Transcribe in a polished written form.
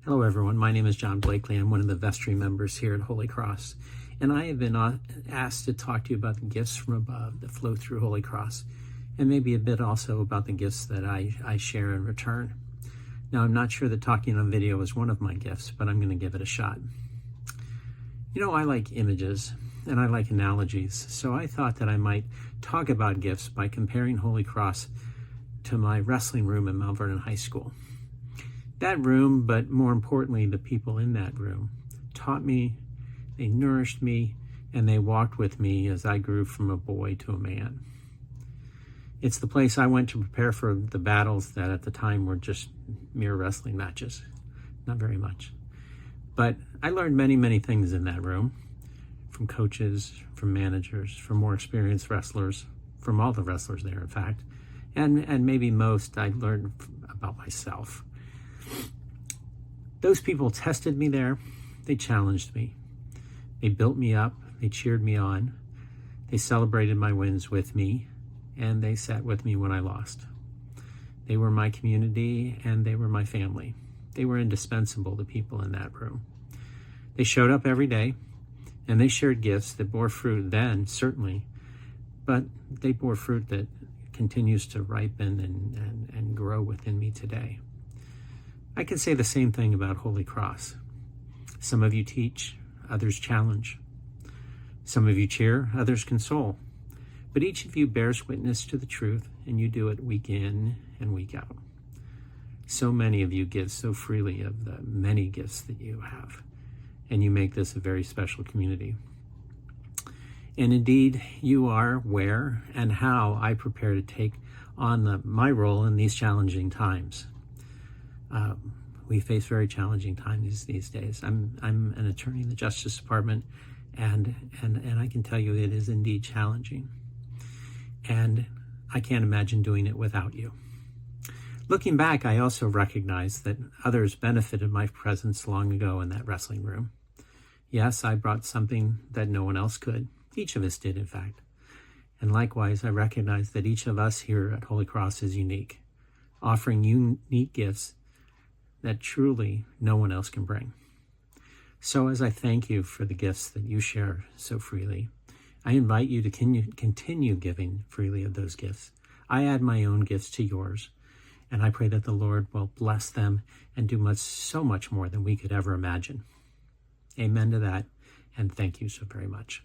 Hello everyone, my name is John Blakely. I'm one of the vestry members here at Holy Cross, and I have been asked to talk to you about the gifts from above that flow through Holy Cross, and maybe a bit also about the gifts that I share in return. Now, I'm not sure that talking on video is one of my gifts, but I'm going to give it a shot. You know, I like images and I like analogies, so I thought that I might talk about gifts by comparing Holy Cross to my wrestling room in Mount Vernon High School. That room, but more importantly, the people in that room, taught me, they nourished me, and they walked with me as I grew from a boy to a man. It's the place I went to prepare for the battles that at the time were just mere wrestling matches. Not very much. But I learned many, many things in that room, from coaches, from managers, from more experienced wrestlers, from all the wrestlers there, in fact. And maybe most I learned about myself. Those people tested me there. They challenged me. They built me up. They cheered me on. They celebrated my wins with me, and they sat with me when I lost. They were my community, and they were my family. They were indispensable, the people in that room. They showed up every day, and they shared gifts that bore fruit then, certainly, but they bore fruit that continues to ripen and grow within me today. I can say the same thing about Holy Cross. Some of you teach, others challenge. Some of you cheer, others console. But each of you bears witness to the truth, and you do it week in and week out. So many of you give so freely of the many gifts that you have, and you make this a very special community. And indeed, you are where and how I prepare to take on my role in these challenging times. We face very challenging times these days. I'm an attorney in the Justice Department, and I can tell you it is indeed challenging. And I can't imagine doing it without you. Looking back, I also recognize that others benefited my presence long ago in that wrestling room. Yes, I brought something that no one else could. Each of us did, in fact. And likewise, I recognize that each of us here at Holy Cross is unique, offering unique gifts that truly no one else can bring. So as I thank you for the gifts that you share so freely, I invite you to continue giving freely of those gifts. I add my own gifts to yours, and I pray that the Lord will bless them and do so much more than we could ever imagine. Amen to that, and thank you so very much.